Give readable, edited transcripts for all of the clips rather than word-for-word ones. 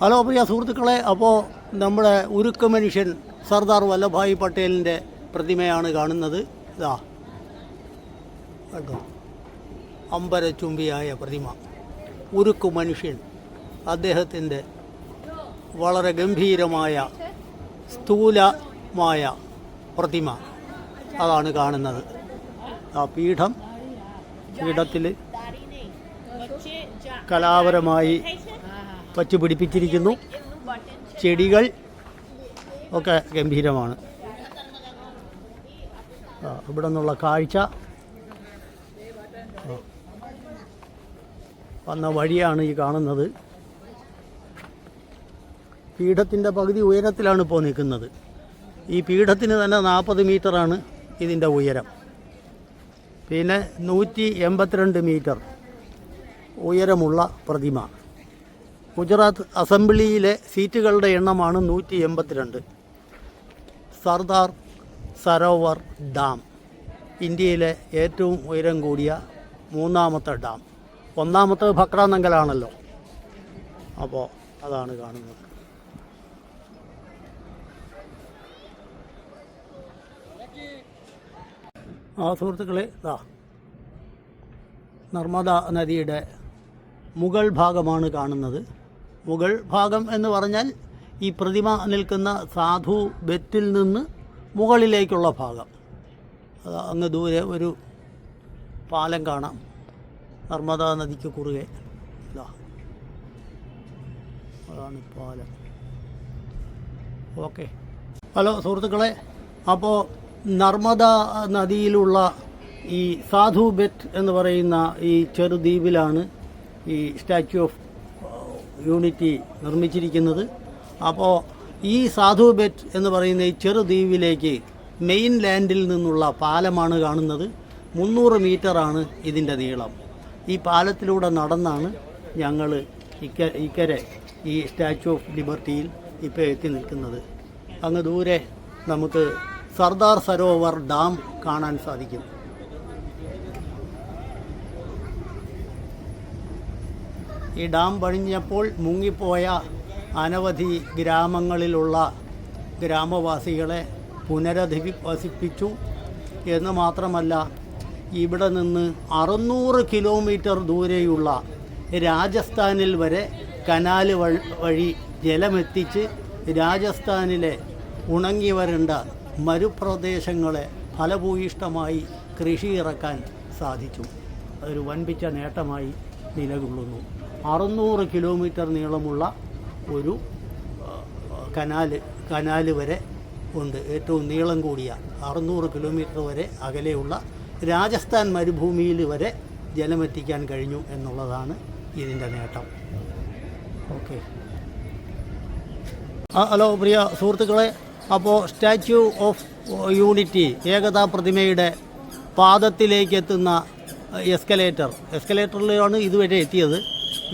Hello പ്രിയ സുഹൃത്തുക്കളെ, അപ്പോൾ നമ്മുടെ ഉരുക്ക് മനുഷ്യൻ സർദാർ വല്ലഭായ് പട്ടേലിൻ്റെ പ്രതിമയാണ് കാണുന്നത്. ഇതാ കേട്ടോ, അമ്പരച്ചുംബിയായ പ്രതിമ, ഉരുക്ക് മനുഷ്യൻ. അദ്ദേഹത്തിൻ്റെ വളരെ ഗംഭീരമായ സ്ഥൂലമായ പ്രതിമ അതാണ് കാണുന്നത്. ആ പീഠത്തിൽ കലാപരമായി വച്ച് പിടിപ്പിച്ചിരിക്കുന്നു. ചെടികൾ ഒക്കെ ഗംഭീരമാണ്. ഇവിടെ നിന്നുള്ള കാഴ്ച വന്ന വഴിയാണ് ഈ കാണുന്നത്. പീഠത്തിൻ്റെ പകുതി ഉയരത്തിലാണ് ഇപ്പോൾ നിൽക്കുന്നത്. ഈ പീഠത്തിന് തന്നെ 40 മീറ്ററാണ് ഇതിൻ്റെ ഉയരം. പിന്നെ 182 മീറ്റർ ഉയരമുള്ള പ്രതിമ. ഗുജറാത്ത് അസംബ്ലിയിലെ സീറ്റുകളുടെ എണ്ണമാണ് 182. സർദാർ സരോവർ ഡാം ഇന്ത്യയിലെ ഏറ്റവും ഉയരം കൂടിയ 3ാമത്തെ ഡാം. 1ാമത്തെ ഭക്രാനങ്കലാണല്ലോ. അപ്പോൾ അതാണ് കാണുന്നത്. സുഹൃത്തുക്കളെ, നർമ്മദ നദിയുടെ മുകൾ ഭാഗമാണ് കാണുന്നത്. മുകൾ ഭാഗം എന്ന് പറഞ്ഞാൽ ഈ പ്രതിമ നിൽക്കുന്ന സാധു ബെറ്റിൽ നിന്ന് മുകളിലേക്കുള്ള ഭാഗം. അങ്ങ് ദൂരെ ഒരു പാലം കാണാം, നർമ്മദ നദിക്ക് കുറുകെ. അതാണ് പാലം. ഓക്കെ. ഹലോ സുഹൃത്തുക്കളെ, അപ്പോൾ നർമ്മദ നദിയിലുള്ള ഈ സാധു ബെറ്റ് എന്ന് പറയുന്ന ഈ ചെറുദ്വീപിലാണ് ഈ സ്റ്റാച്യു ഓഫ് യൂണിറ്റി നിർമ്മിച്ചിരിക്കുന്നത്. അപ്പോൾ ഈ സാധു ബെറ്റ് എന്ന് പറയുന്ന ഈ ചെറുദ്വീപിലേക്ക് മെയിൻ ലാൻഡിൽ നിന്നുള്ള പാലമാണ് കാണുന്നത്. 300 മീറ്ററാണ് ഇതിൻ്റെ നീളം. ഈ പാലത്തിലൂടെ നടന്നാണ് ഞങ്ങൾ ഇക്കരെ ഈ സ്റ്റാച്യു ഓഫ് ലിബർട്ടിയിൽ ഇപ്പോൾ എത്തി നിൽക്കുന്നത്. അങ്ങ് ദൂരെ നമുക്ക് സർദാർ സരോവർ ഡാം കാണാൻ സാധിക്കും. ഈ ഡാം പണിഞ്ഞപ്പോൾ മുങ്ങിപ്പോയ അനവധി ഗ്രാമങ്ങളിലുള്ള ഗ്രാമവാസികളെ പുനരധിവസിപ്പിച്ചു എന്ന് മാത്രമല്ല, ഇവിടെ നിന്ന് 600 കിലോമീറ്റർ ദൂരെയുള്ള രാജസ്ഥാനിൽ വരെ കനാല് വഴി ജലമെത്തിച്ച് രാജസ്ഥാനിലെ ഉണങ്ങി വരേണ്ട മരുപ്രദേശങ്ങളെ ഫലഭൂയിഷ്ടമായി കൃഷി ഇറക്കാൻ സാധിച്ചു. അതൊരു വൻപിച്ച നേട്ടമായി നിലകൊള്ളുന്നു. 600 കിലോമീറ്റർ നീളമുള്ള ഒരു കനാല് വരെ ഉണ്ട്. ഏറ്റവും നീളം കൂടിയ 600 കിലോമീറ്റർ വരെ അകലെയുള്ള രാജസ്ഥാൻ മരുഭൂമിയിൽ വരെ ജലമെത്തിക്കാൻ കഴിഞ്ഞു എന്നുള്ളതാണ് ഇതിൻ്റെ നേട്ടം. ഓക്കെ. ഹലോ പ്രിയ സുഹൃത്തുക്കളെ, അപ്പോൾ സ്റ്റാച്യു ഓഫ് യൂണിറ്റി ഏകതാ പ്രതിമയുടെ പാദത്തിലേക്ക് എത്തുന്ന എസ്കലേറ്ററിലാണ് ഇതുവരെ എത്തിയത്.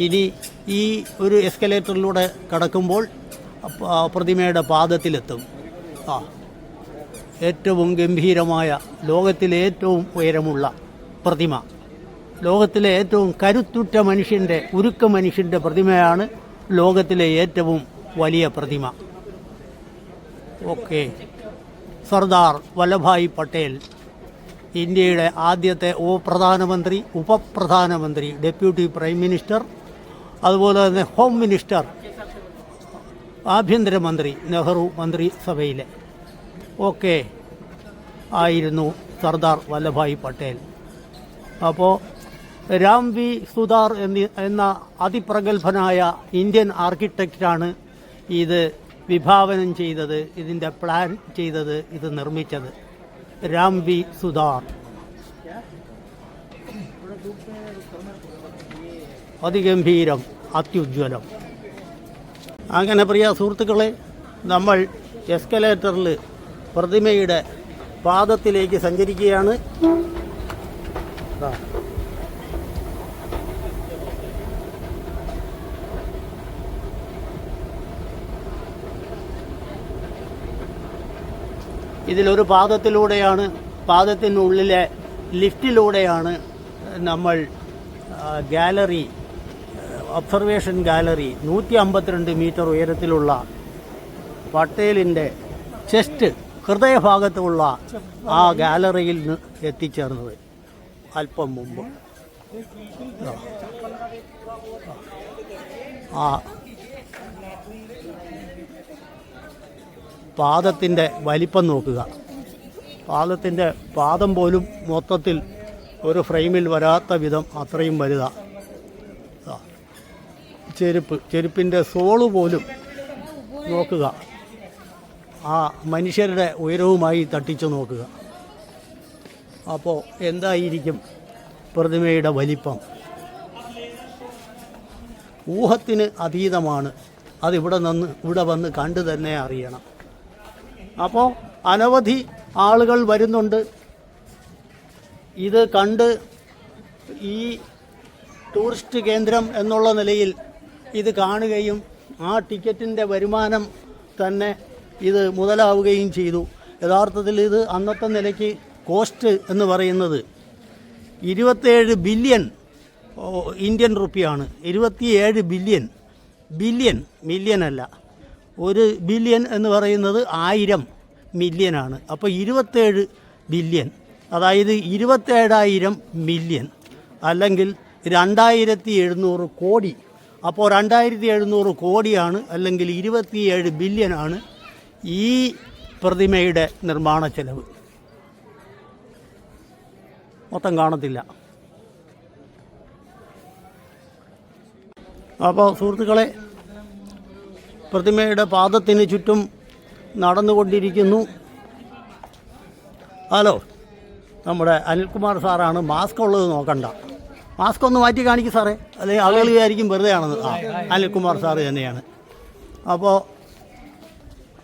ഇനി ഈ ഒരു എസ്കലേറ്ററിലൂടെ കടക്കുമ്പോൾ പ്രതിമയുടെ പാദത്തിലെത്തും. ഏറ്റവും ഗംഭീരമായ, ലോകത്തിലെ ഏറ്റവും ഉയരമുള്ള പ്രതിമ, ലോകത്തിലെ ഏറ്റവും കരുത്തുറ്റ മനുഷ്യൻ്റെ, ഉരുക്ക മനുഷ്യൻ്റെ പ്രതിമയാണ് ലോകത്തിലെ ഏറ്റവും വലിയ പ്രതിമ. ഓക്കെ. സർദാർ വല്ലഭായ് പട്ടേൽ, ഇന്ത്യയുടെ ആദ്യത്തെ പ്രധാനമന്ത്രി, ഉപപ്രധാനമന്ത്രി, ഡെപ്യൂട്ടി പ്രൈം മിനിസ്റ്റർ, അതുപോലെ തന്നെ ഹോം മിനിസ്റ്റർ, ആഭ്യന്തരമന്ത്രി, നെഹ്റു മന്ത്രിസഭയിലെ ഒക്കെ ആയിരുന്നു സർദാർ വല്ലഭായ് പട്ടേൽ. അപ്പോൾ രാം വി സുതാർ എന്ന അതിപ്രഗത്ഭനായ ഇന്ത്യൻ ആർക്കിടെക്റ്റാണ് ഇത് വിഭാവനം ചെയ്തത്, ഇതിൻ്റെ പ്ലാൻ ചെയ്തത്, ഇത് നിർമ്മിച്ചത്. രാം വി സുതാർ അതിഗംഭീരം, അത്യുജ്വലം. അങ്ങനെ പ്രിയ സുഹൃത്തുക്കളെ, നമ്മൾ എസ്കലേറ്ററിൽ പ്രതിമയുടെ പാദത്തിലേക്ക് സഞ്ചരിക്കുകയാണ്. ഇതിലൊരു പാദത്തിനുള്ളിലെ ലിഫ്റ്റിലൂടെയാണ് നമ്മൾ ഗാലറി ഒബ്സർവേഷൻ ഗാലറി 152 മീറ്റർ ഉയരത്തിലുള്ള പട്ടേലിൻ്റെ ചെസ്റ്റ് ഹൃദയഭാഗത്തുള്ള ആ ഗാലറിയിൽ നിന്ന് എത്തിച്ചേർന്നത് അല്പം മുമ്പ്. ആ പാദത്തിൻ്റെ വലിപ്പം നോക്കുക. പാദത്തിൻ്റെ പാദം പോലും മൊത്തത്തിൽ ഒരു ഫ്രെയിമിൽ വരാത്ത വിധം അത്രയും വലുതാണ്. ചെരുപ്പിൻ്റെ സോള് പോലും നോക്കുക. ആ മനുഷ്യരുടെ ഉയരവുമായി തട്ടിച്ചു നോക്കുക. അപ്പോൾ എന്തായിരിക്കും പ്രതിമയുടെ വലിപ്പം? ഊഹത്തിന് അതീതമാണ്. ഇവിടെ വന്ന് കണ്ടു തന്നെ അറിയണം. അപ്പോൾ അനവധി ആളുകൾ വരുന്നുണ്ട്. ഇത് കണ്ട് ഈ ടൂറിസ്റ്റ് കേന്ദ്രം എന്നുള്ള നിലയിൽ ഇത് കാണുകയും ആ ടിക്കറ്റിൻ്റെ വരുമാനം തന്നെ ഇത് മുതലാവുകയും ചെയ്തു. യഥാർത്ഥത്തിൽ ഇത് അന്നത്തെ നിലയ്ക്ക് കോസ്റ്റ് എന്ന് പറയുന്നത് 27 ബില്യൺ ഇന്ത്യൻ റുപ്പിയാണ്. 27 ബില്യൺ മില്യൺ അല്ല. ഒരു ബില്യൺ എന്ന് പറയുന്നത് 1000 മില്യനാണ്. അപ്പോൾ 27 ബില്യൺ, അതായത് 27,000 മില്യൺ, അല്ലെങ്കിൽ 2700 കോടി. അപ്പോൾ 2700 കോടിയാണ്, അല്ലെങ്കിൽ 27 ബില്യനാണ് ഈ പ്രതിമയുടെ നിർമ്മാണ ചെലവ്. മൊത്തം കാണത്തില്ല. അപ്പോൾ സുഹൃത്തുക്കളെ, പ്രതിമയുടെ പാദത്തിന് ചുറ്റും നടന്നുകൊണ്ടിരിക്കുന്നു. ഹലോ, നമ്മുടെ അനിൽകുമാർ സാറാണ്. മാസ്ക് ഉള്ളത് നോക്കണ്ട, മാസ്ക് ഒന്ന് മാറ്റി കാണിക്കും സാറേ, അല്ലെങ്കിൽ ആളുകൾ വിചാരിക്കും വെറുതെ ആണെന്ന്. അനിൽകുമാർ സാറ് തന്നെയാണ്. അപ്പോൾ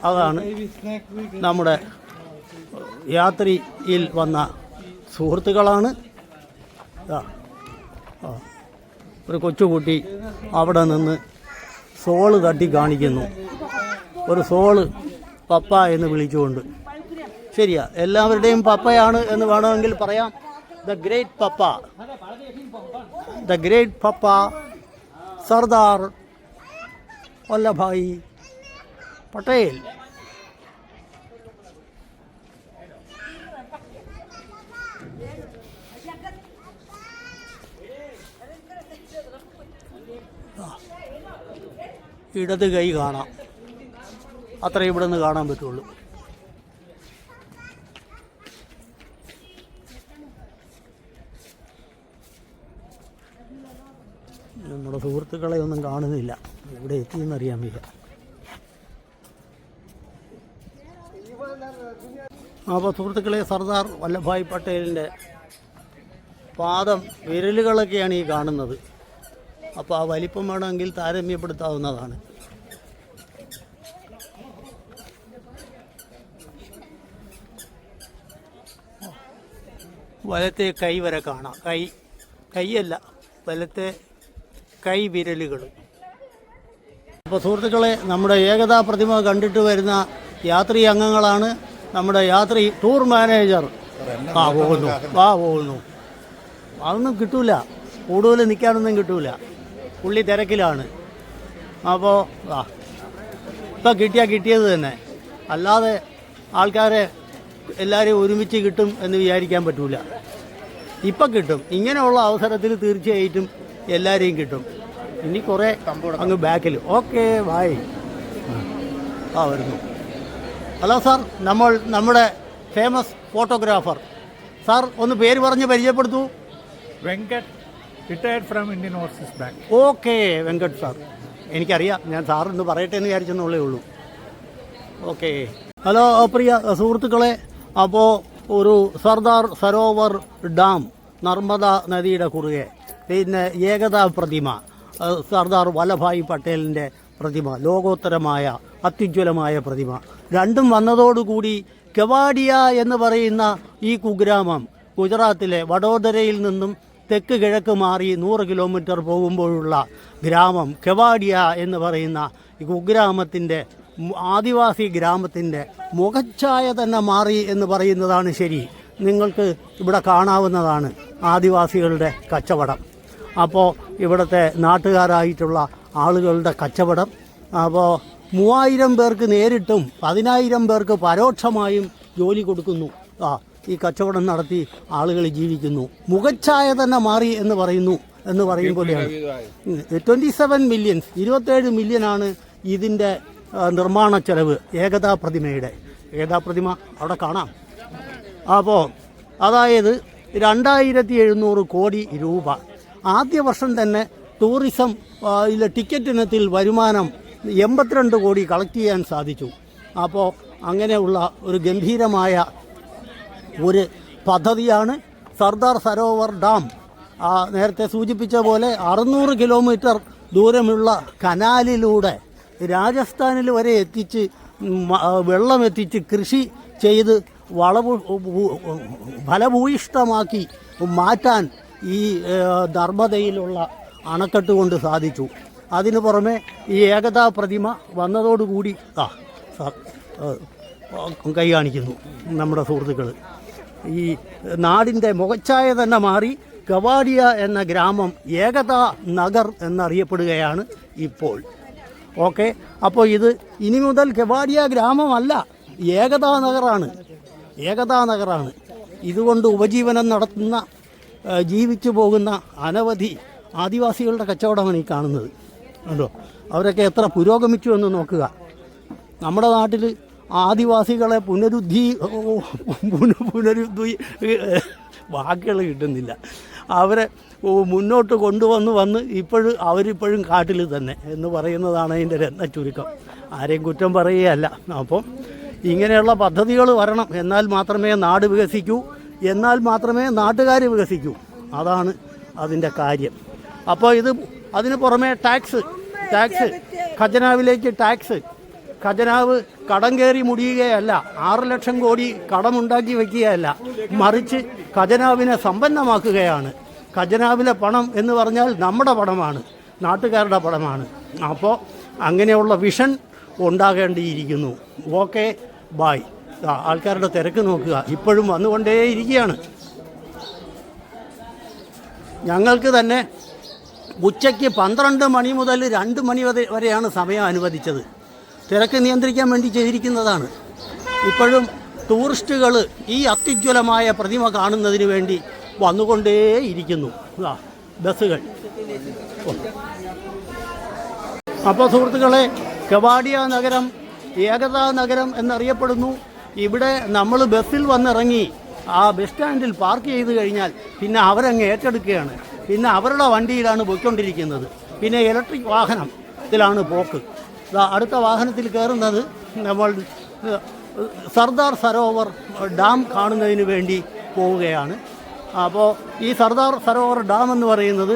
അതാണ് നമ്മുടെ യാത്രയിൽ വന്ന സുഹൃത്തുക്കളാണ്. ഒരു കൊച്ചുകുട്ടി അവിടെ നിന്ന് സോള് തട്ടി കാണിക്കുന്നു. ഒരു സോള് പപ്പ എന്ന് വിളിച്ചുകൊണ്ട്. ശരിയാ, എല്ലാവരുടെയും പപ്പയാണ് എന്ന് വേണമെങ്കിൽ പറയാം. ദ ഗ്രേറ്റ് പപ്പ സർദാർ വല്ലഭായി പട്ടേൽ. ഇടത് കൈ കാണാം, അത്രയും ഇവിടെ നിന്ന് കാണാൻ പറ്റുള്ളൂ. നമ്മുടെ സുഹൃത്തുക്കളെ ഒന്നും കാണുന്നില്ല, ഇവിടെ എത്തിയെന്നറിയാൻ വയ്യ. അപ്പോൾ സുഹൃത്തുക്കളെ, സർദാർ വല്ലഭായ് പട്ടേലിൻ്റെ പാദം വിരലുകളൊക്കെയാണ് ഈ കാണുന്നത്. അപ്പോൾ ആ വലിപ്പം വേണമെങ്കിൽ താരതമ്യപ്പെടുത്താവുന്നതാണ്. വലത്തെ കൈ വരെ കാണാം. കൈയല്ല, വലത്തെ കൈ വിരലുകൾ. അപ്പോൾ സുഹൃത്തുക്കളെ, നമ്മുടെ ഏകതാ പ്രതിമ കണ്ടിട്ട് വരുന്ന യാത്രി അംഗങ്ങളാണ്. നമ്മുടെ ടൂർ മാനേജർ പോകുന്നു. അതൊന്നും കിട്ടൂല, കൂടുതൽ നിൽക്കാനൊന്നും കിട്ടൂല, പുള്ളി തിരക്കിലാണ്. അപ്പോൾ ഇപ്പം കിട്ടിയത് തന്നെ, അല്ലാതെ ആൾക്കാരെ എല്ലാവരെയും ഒരുമിച്ച് കിട്ടും എന്ന് വിചാരിക്കാൻ പറ്റൂല. ഇപ്പം കിട്ടും, ഇങ്ങനെയുള്ള അവസരത്തിൽ തീർച്ചയായിട്ടും എല്ലാവരെയും കിട്ടും. ഇനി കുറേ അങ്ങ് ബാക്കിൽ. Okay, bye. വരുന്നു. ഹലോ സാർ, നമ്മുടെ ഫേമസ് ഫോട്ടോഗ്രാഫർ സാർ, ഒന്ന് പേര് പറഞ്ഞ് പരിചയപ്പെടുത്തൂ. Venkat, retired from Indian Overseas Bank. Okay Venkat sir, എനിക്കറിയാം. ഞാൻ സാറിന്ന് പറയട്ടെ എന്ന് വിചാരിച്ചെന്നുള്ളേ ഉള്ളൂ. ഓക്കെ. ഹലോ പ്രിയ സുഹൃത്തുക്കളെ, അപ്പോൾ ഒരു സർദാർ സരോവർ ഡാം, നർമ്മദ നദിയുടെ കുറുകെ, പിന്നെ ഏകതാ പ്രതിമ, സർദാർ വല്ലഭായ് പട്ടേലിൻ്റെ പ്രതിമ, ലോകോത്തരമായ അത്യുജ്വലമായ പ്രതിമ, രണ്ടും വന്നതോടുകൂടി കെവാഡിയ എന്ന് പറയുന്ന ഈ കുഗ്രാമം, ഗുജറാത്തിലെ വഡോദരയിൽ നിന്നും തെക്ക് കിഴക്ക് മാറി 100 കിലോമീറ്റർ പോകുമ്പോഴുള്ള ഗ്രാമം കെവാഡിയ എന്ന് പറയുന്ന ഈ കുഗ്രാമത്തിൻ്റെ, ആദിവാസി ഗ്രാമത്തിൻ്റെ മുഖച്ഛായ തന്നെ മാറി എന്ന് പറയുന്നതാണ് ശരി. നിങ്ങൾക്ക് ഇവിടെ കാണാവുന്നതാണ് ആദിവാസികളുടെ കച്ചവടം. അപ്പോൾ ഇവിടുത്തെ നാട്ടുകാരായിട്ടുള്ള ആളുകളുടെ കച്ചവടം. അപ്പോൾ 3000 പേർക്ക് നേരിട്ടും 10000 പേർക്ക് പരോക്ഷമായും ജോലി കൊടുക്കുന്നു. ഈ കച്ചവടം നടത്തി ആളുകൾ ജീവിക്കുന്നു. മുഖച്ഛായ തന്നെ മാറി എന്ന് പറയും പോലെയാണ്. 27 മില്യൺ 27 മില്യനാണ് ഇതിൻ്റെ നിർമ്മാണ ചെലവ്. ഏകതാ പ്രതിമ അവിടെ കാണാം. അപ്പോൾ അതായത് 2700 കോടി രൂപ. ആദ്യ വർഷം തന്നെ ടൂറിസം ടിക്കറ്റ് ഇനത്തിൽ വരുമാനം 82 കോടി കളക്ട് ചെയ്യാൻ സാധിച്ചു. അപ്പോൾ അങ്ങനെയുള്ള ഒരു ഗംഭീരമായ ഒരു പദ്ധതിയാണ് സർദാർ സരോവർ ഡാം. നേരത്തെ സൂചിപ്പിച്ച പോലെ 600 കിലോമീറ്റർ ദൂരമുള്ള കനാലിലൂടെ രാജസ്ഥാനിൽ വരെ എത്തിച്ച് വെള്ളമെത്തിച്ച് കൃഷി ചെയ്ത് ഫലഭൂയിഷ്ടമാക്കി മാറ്റാൻ ഈ നർമ്മദയിലുള്ള അണക്കെട്ട് കൊണ്ട് സാധിച്ചു. അതിനു പുറമെ ഈ ഏകതാ പ്രതിമ വന്നതോടുകൂടി കൈ കാണിക്കുന്നു നമ്മുടെ സുഹൃത്തുക്കൾ. ഈ നാടിൻ്റെ മുഖച്ഛായ തന്നെ മാറി. കവാഡിയ എന്ന ഗ്രാമം ഏകതാ നഗർ എന്നറിയപ്പെടുകയാണ് ഇപ്പോൾ. ഓക്കെ, അപ്പോൾ ഇത് ഇനി മുതൽ കവാഡിയ ഗ്രാമമല്ല, ഏകതാ നഗറാണ്. ഇതുകൊണ്ട് ഉപജീവനം നടത്തുന്ന ജീവിച്ചു പോകുന്ന അനവധി ആദിവാസികളുടെ കച്ചവടമാണ് ഈ കാണുന്നത്. കണ്ടോ, അവരൊക്കെ എത്ര പുരോഗമിച്ചു എന്ന് നോക്കുക. നമ്മുടെ നാട്ടിൽ ആദിവാസികളെ പുനരുദ്ധി വാക്കുകൾ കിട്ടുന്നില്ല. അവരെ മുന്നോട്ട് കൊണ്ടുവന്ന് അവരിപ്പോഴും കാട്ടിൽ തന്നെ എന്ന് പറയുന്നതാണ് അതിൻ്റെ രത്ന ചുരുക്കം. ആരെയും കുറ്റം പറയുകയല്ല. അപ്പം ഇങ്ങനെയുള്ള പദ്ധതികൾ വരണം. എന്നാൽ മാത്രമേ നാട് വികസിക്കൂ, എന്നാൽ മാത്രമേ നാട്ടുകാർ വികസിക്കൂ. അതാണ് അതിൻ്റെ കാര്യം. അപ്പോൾ അതിന് പുറമെ ടാക്സ് ഖജനാവിലേക്ക് ഖജനാവ് കടം കയറി മുടിയുകയല്ല, 6 ലക്ഷം കോടി കടമുണ്ടാക്കി വയ്ക്കുകയല്ല, മറിച്ച് ഖജനാവിനെ സമ്പന്നമാക്കുകയാണ്. ഖജനാവിലെ പണം എന്ന് പറഞ്ഞാൽ നമ്മുടെ പണമാണ്, നാട്ടുകാരുടെ പണമാണ്. അപ്പോൾ അങ്ങനെയുള്ള വിഷൻ ഉണ്ടാകേണ്ടിയിരിക്കുന്നു. Okay, bye. ആൾക്കാരുടെ തിരക്ക് നോക്കുക, ഇപ്പോഴും വന്നുകൊണ്ടേയിരിക്കുകയാണ്. ഞങ്ങൾക്ക് തന്നെ ഉച്ചയ്ക്ക് 12 മണി മുതൽ 2 മണി വരെയാണ് സമയം അനുവദിച്ചത്. തിരക്ക് നിയന്ത്രിക്കാൻ വേണ്ടി ചെയ്തിരിക്കുന്നതാണ്. ഇപ്പോഴും ടൂറിസ്റ്റുകൾ ഈ അത്യുജ്വലമായ പ്രതിമ കാണുന്നതിന് വേണ്ടി വന്നുകൊണ്ടേയിരിക്കുന്നു ബസ്സുകൾ. അപ്പോൾ സുഹൃത്തുക്കളെ, കവാഡിയ നഗരം ഏകതാ നഗരം എന്നറിയപ്പെടുന്നു. ഇവിടെ നമ്മൾ ബസ്സിൽ വന്നിറങ്ങി ബസ് സ്റ്റാൻഡിൽ പാർക്ക് ചെയ്ത് കഴിഞ്ഞാൽ പിന്നെ അവരങ്ങ് ഏറ്റെടുക്കുകയാണ്. പിന്നെ അവരുടെ വണ്ടിയിലാണ് പോയിക്കൊണ്ടിരിക്കുന്നത്. പിന്നെ ഇലക്ട്രിക് വാഹനത്തിലാണ് പോക്ക്. അടുത്ത വാഹനത്തിൽ കയറുന്നത് നമ്മൾ സർദാർ സരോവർ ഡാം കാണുന്നതിന് വേണ്ടി പോവുകയാണ്. അപ്പോൾ ഈ സർദാർ സരോവർ ഡാം എന്ന് പറയുന്നത്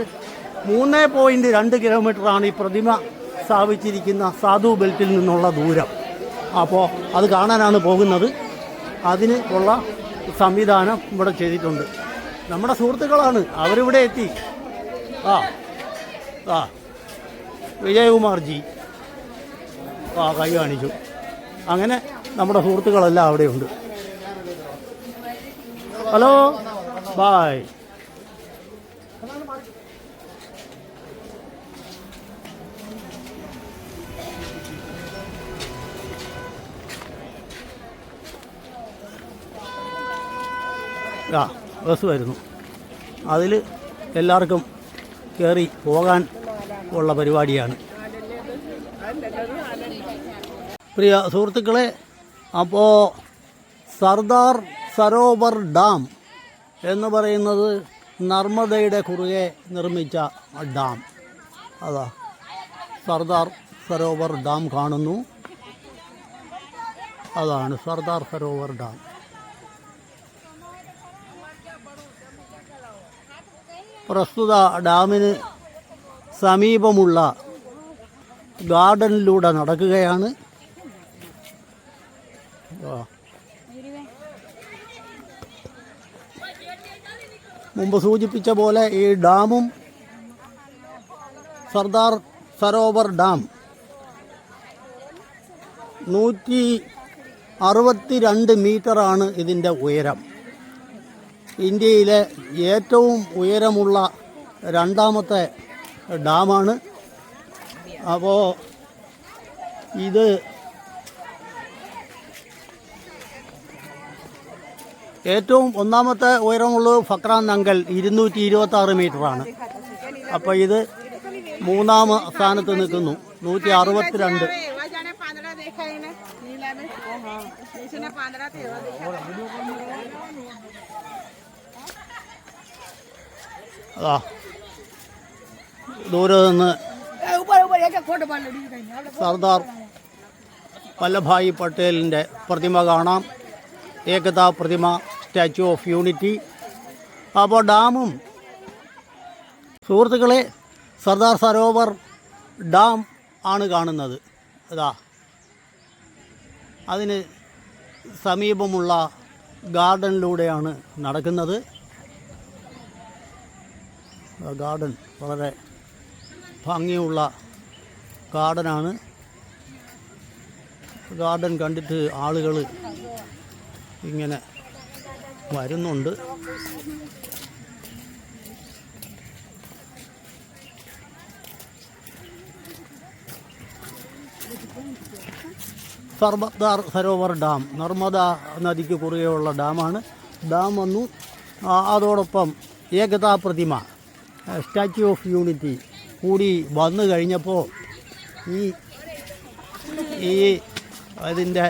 3.2 കിലോമീറ്ററാണ് ഈ പ്രതിമ സ്ഥാപിച്ചിരിക്കുന്ന സാധു ബെൽറ്റിൽ നിന്നുള്ള ദൂരം. അപ്പോൾ അത് കാണാനാണ് പോകുന്നത്. അതിന് ഉള്ള സംവിധാനം ഇവിടെ ചെയ്തിട്ടുണ്ട്. നമ്മുടെ സുഹൃത്തുക്കളാണ്, അവരിവിടെ എത്തി. വിജയകുമാർജി കൈ കാണിച്ചു. അങ്ങനെ നമ്മുടെ സുഹൃത്തുക്കളെല്ലാം അവിടെയുണ്ട്. Hello, bye. ബസ് വരുന്നു. അതിൽ എല്ലാവർക്കും കയറി പോകാൻ ഉള്ള പരിപാടിയാണ്. പ്രിയ സുഹൃത്തുക്കളെ, അപ്പോൾ സർദാർ സരോവർ ഡാം എന്ന് പറയുന്നത് നർമ്മദയുടെ കുറുകെ നിർമ്മിച്ച ഡാം. സർദാർ സരോവർ ഡാം കാണുന്നു. അതാണ് സർദാർ സരോവർ ഡാം. പ്രസ്തുത ഡാമിന് സമീപമുള്ള ഗാർഡനിലൂടെ നടക്കുകയാണ്. മുമ്പ് സൂചിപ്പിച്ച പോലെ ഈ ഡാമും സർദാർ സരോവർ ഡാം 162 മീറ്ററാണ് ഇതിൻ്റെ ഉയരം. ഇന്ത്യയിലെ ഏറ്റവും ഉയരമുള്ള രണ്ടാമത്തെ ഡാമാണ്. അപ്പോൾ ഇത് ഏറ്റവും ഒന്നാമത്തെ ഉയരമുള്ളത് ഫക്രാൻ നങ്കൽ 226 മീറ്ററാണ്. അപ്പോൾ ഇത് മൂന്നാം സ്ഥാനത്ത് നിൽക്കുന്നു 162. അതാ ദൂരെ നിന്ന് സർദാർ വല്ലഭായ് പട്ടേലിൻ്റെ പ്രതിമ കാണാം. ഏകതാ പ്രതിമ, സ്റ്റാച്യു ഓഫ് യൂണിറ്റി. അപ്പോൾ ഡാമും സുഹൃത്തുക്കളെ സർദാർ സരോവർ ഡാം ആണ് കാണുന്നത്. അതാ അതിന് സമീപമുള്ള ഗാർഡനിലൂടെയാണ് നടക്കുന്നത്. ഗാർഡൻ വളരെ ഭംഗിയുള്ള ഗാർഡനാണ്. ഗാർഡൻ കണ്ടിട്ട് ആളുകൾ ഇങ്ങനെ വരുന്നുണ്ട്. സർദാർ സരോവർ ഡാം നർമ്മദ നദിക്ക് കുറുകെയുള്ള ഡാമാണ്. ഡാം വന്നു. അതോടൊപ്പം ഏകതാ പ്രതിമ, സ്റ്റാച്യു ഓഫ് യൂണിറ്റി കൂടി വന്നു കഴിഞ്ഞപ്പോൾ ഈ അതിൻ്റെ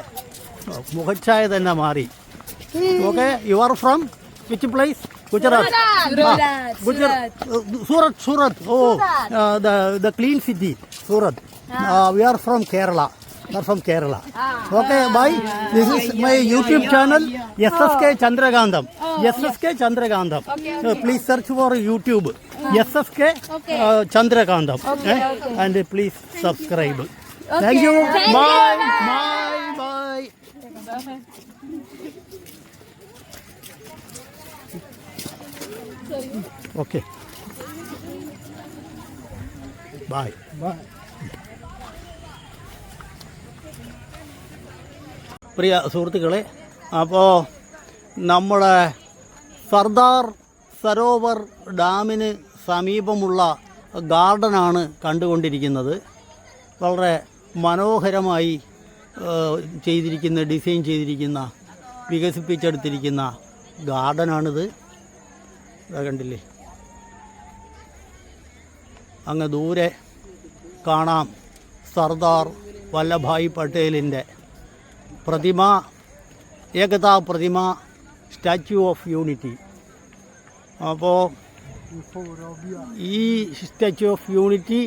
മുഖച്ഛായ തന്നെ മാറി. Okay, you are from which place? Gujarat. Surat. Oh, the clean city Surat. We are from Kerala. Okay, bye. This is my YouTube channel, SSK Chandrakantham. Please search for YouTube, SSK Chandrakantham, and please subscribe. Thank you. Bye. Okay. Bye. പ്രിയ സുഹൃത്തുക്കളെ, അപ്പോൾ നമ്മുടെ സർദാർ സരോവർ ഡാമിന് സമീപമുള്ള ഗാർഡനാണ് കണ്ടുകൊണ്ടിരിക്കുന്നത്. വളരെ മനോഹരമായി design ചെയ്തിരിക്കുന്ന, വികസിപ്പിച്ചെടുത്തിരിക്കുന്ന ഗാർഡനാണിത്. കണ്ടില്ലേ, അങ്ങ് ദൂരെ കാണാം സർദാർ വല്ലഭായ് പട്ടേലിൻ്റെ പ്രതിമ, ഏകതാ പ്രതിമ, സ്റ്റാച്യു ഓഫ് യൂണിറ്റി. അപ്പോൾ ഈ statue of unity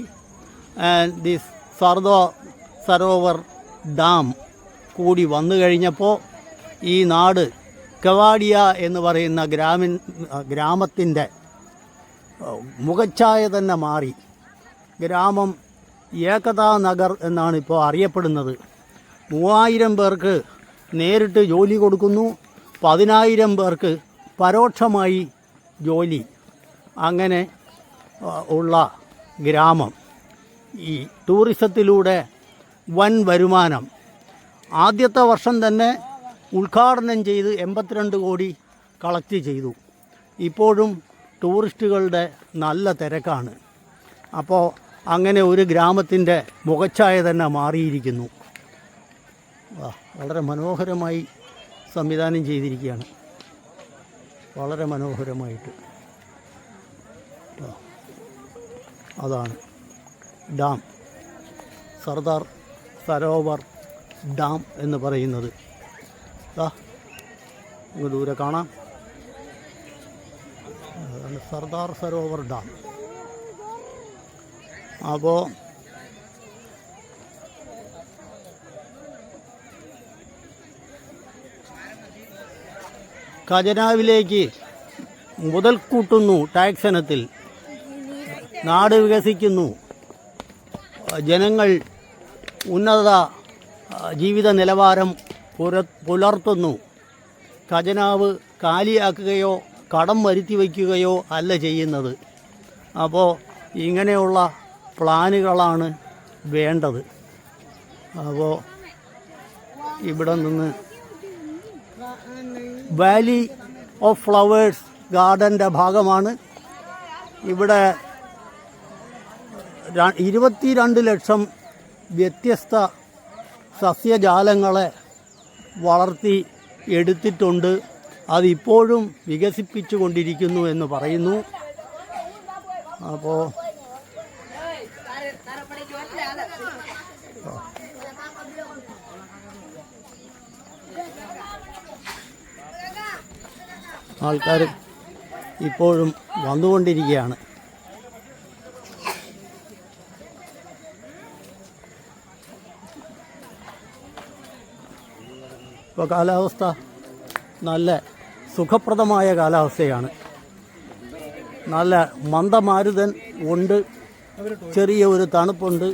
and this Sardar Sarovar dam കൂടി വന്നു കഴിഞ്ഞപ്പോൾ ഈ നാട് കവാഡിയ എന്ന് പറയുന്ന ഗ്രാമത്തിൻ്റെ മുഖച്ഛായ തന്നെ മാറി. ഗ്രാമം ഏകതാ നഗർ എന്നാണ് ഇപ്പോൾ അറിയപ്പെടുന്നത്. 3000 പേർക്ക് നേരിട്ട് ജോലി കൊടുക്കുന്നു, 10,000 പേർക്ക് പരോക്ഷമായി ജോലി. അങ്ങനെ ഉള്ള ഗ്രാമം. ഈ ടൂറിസത്തിലൂടെ വൻ വരുമാനം. ആദ്യത്തെ വർഷം തന്നെ ഉദ്ഘാടനം ചെയ്ത് 82 കോടി കളക്ട് ചെയ്തു. ഇപ്പോഴും ടൂറിസ്റ്റുകളുടെ നല്ല തിരക്കാണ്. അപ്പോൾ അങ്ങനെ ഒരു ഗ്രാമത്തിൻ്റെ മുഖച്ഛായ തന്നെ മാറിയിരിക്കുന്നു. വളരെ മനോഹരമായി സംവിധാനം ചെയ്തിരിക്കുകയാണ്, വളരെ മനോഹരമായിട്ട്. അതാണ് ഡാം, സർദാർ സരോവർ ഡാം എന്ന് പറയുന്നത്. ദൂരെ കാണാം, അതാണ് സർദാർ സരോവർ ഡാം. അപ്പോൾ ഖജനാവിലേക്ക് മുതൽ കൂട്ടുന്നു, ടാക്സ് ഇനത്തിൽ നാട് വികസിക്കുന്നു, ജനങ്ങൾ ഉന്നത ജീവിത നിലവാരം പുലർത്തുന്നു. ഖജനാവ് കാലിയാക്കുകയോ കടം വരുത്തി വയ്ക്കുകയോ അല്ല ചെയ്യുന്നത്. അപ്പോൾ ഇങ്ങനെയുള്ള പ്ലാനുകളാണ് വേണ്ടത്. അപ്പോൾ ഇവിടെ നിന്ന് വാലി ഓഫ് ഫ്ലവേഴ്സ് ഗാർഡൻ്റെ ഭാഗമാണ്. ഇവിടെ 22 ലക്ഷം വ്യത്യസ്ത സസ്യജാലങ്ങളെ വളർത്തി എടുത്തിട്ടുണ്ട്. അതിപ്പോഴും വികസിപ്പിച്ചു കൊണ്ടിരിക്കുന്നു എന്ന് പറയുന്നു. അപ്പോൾ ആൾക്കാർ ഇപ്പോഴും വന്നുകൊണ്ടിരിക്കുകയാണ്. ഇപ്പോൾ കാലാവസ്ഥ നല്ല സുഖപ്രദമായ കാലാവസ്ഥയാണ്. നല്ല മന്ദമാരുതൻ ഉണ്ട്, ചെറിയ ഒരു തണുപ്പുണ്ട്,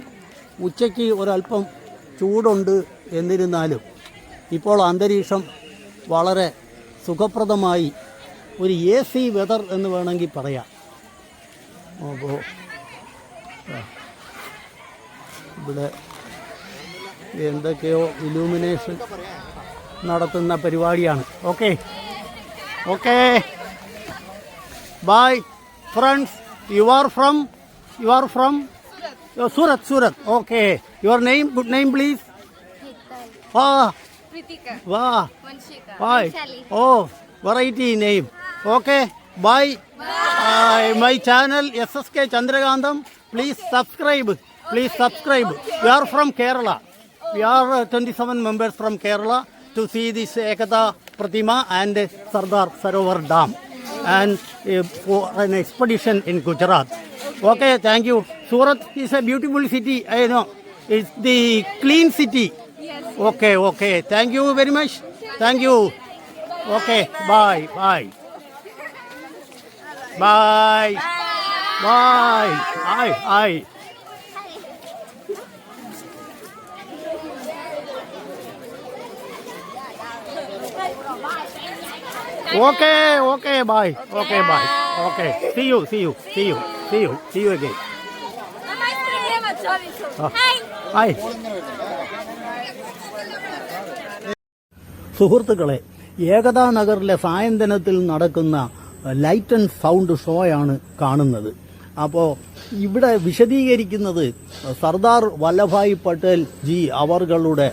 ഉച്ചയ്ക്ക് ഒരല്പം ചൂടുണ്ട്. എന്നിരുന്നാലും ഇപ്പോൾ അന്തരീക്ഷം വളരെ സുഖപ്രദമായി ഒരു AC വെതർ എന്ന് വേണമെങ്കിൽ പറയാം. അപ്പോൾ ഇവിടെ എന്തൊക്കെയോ ഇലൂമിനേഷൻ നടത്തുന്ന പരിപാടിയാണ്. Okay okay bye friends. U are from Surat. Okay, your name, good name please. Bye. Oh, variety name. Okay, bye. My channel SSK Chandrakantham. Please subscribe. We are from Kerala. We are 27 members from Kerala to see this Ekata Pratima and Sardar Sarovar Dam and for an expedition in Gujarat. Okay, thank you. Surat is a beautiful city. I know. It's the clean city. Okay. Thank you very much. Thank you. Okay. Bye. Bye. Okay. Bye. Okay. See you again. Hi. സുഹൃത്തുക്കളെ, ഏകതാ നഗറിലെ സായന്തനത്തിൽ നടക്കുന്ന light and sound ഷോയാണ് കാണുന്നത്. അപ്പോൾ ഇവിടെ വിശദീകരിക്കുന്നത് Sardar Vallabhbhai Patel G അവர்களுടെ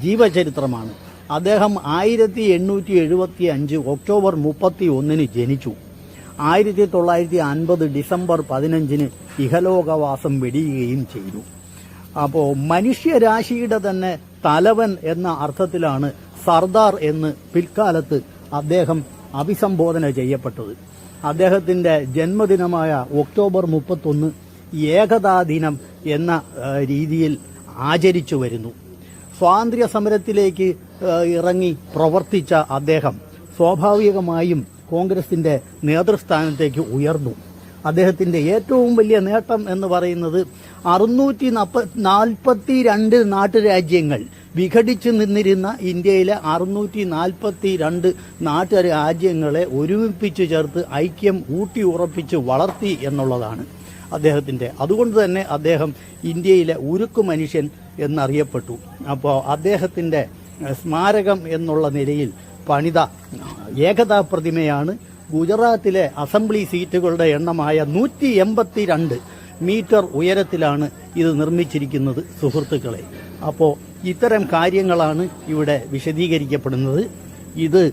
ജീവചരിത്രമാണ്. അദ്ദേഹം 1875 October 31 ജനിച്ചു. 1950 December 15 ഇഹലോകവാസം വെടിയുകയും ചെയ്തു. അപ്പോൾ മനുഷ്യരാശിയുടെ തന്നെ തലവൻ എന്ന അർത്ഥത്തിലാണ് സർദാർ എന്ന് പിൽക്കാലത്ത് അദ്ദേഹം അഭിസംബോധന ചെയ്യപ്പെട്ടത്. അദ്ദേഹത്തിന്റെ ജന്മദിനമായ ഒക്ടോബർ 31 ഏകതാ ദിനം എന്ന രീതിയിൽ ആചരിച്ചു വരുന്നു. സ്വാതന്ത്ര്യ സമരത്തിലേക്ക് ഇറങ്ങി പ്രവർത്തിച്ച അദ്ദേഹം സ്വാഭാവികമായും കോൺഗ്രസിന്റെ നേതൃസ്ഥാനത്തേക്ക് ഉയർന്നു. അദ്ദേഹത്തിന്റെ ഏറ്റവും വലിയ നേട്ടം എന്ന് പറയുന്നത് 642 നാട്ടുരാജ്യങ്ങൾ വിഘടിച്ചു നിന്നിരുന്ന ഇന്ത്യയിലെ 642 നാട്ടുരാജ്യങ്ങളെ ഒരുമിപ്പിച്ചു ചേർത്ത് ഐക്യം ഊട്ടിയുറപ്പിച്ച് വളർത്തി എന്നുള്ളതാണ് അദ്ദേഹത്തിന്റെ. അതുകൊണ്ട് തന്നെ അദ്ദേഹം ഇന്ത്യയിലെ ഉരുക്കു മനുഷ്യൻ എന്നറിയപ്പെട്ടു. അപ്പോൾ അദ്ദേഹത്തിന്റെ സ്മാരകം എന്നുള്ള നിലയിൽ പണിത ഏകതാ പ്രതിമയാണ് ഗുജറാത്തിലെ അസംബ്ലി സീറ്റുകളുടെ എണ്ണമായ 182 മീറ്റർ ഉയരത്തിലാണ് ഇത് നിർമ്മിച്ചിരിക്കുന്നത് സുഹൃത്തുക്കളെ. അപ്പോൾ ഇത്തരം കാര്യങ്ങളാണ് ഇവിടെ വിശദീകരിക്കപ്പെടുന്നത്. ഇത്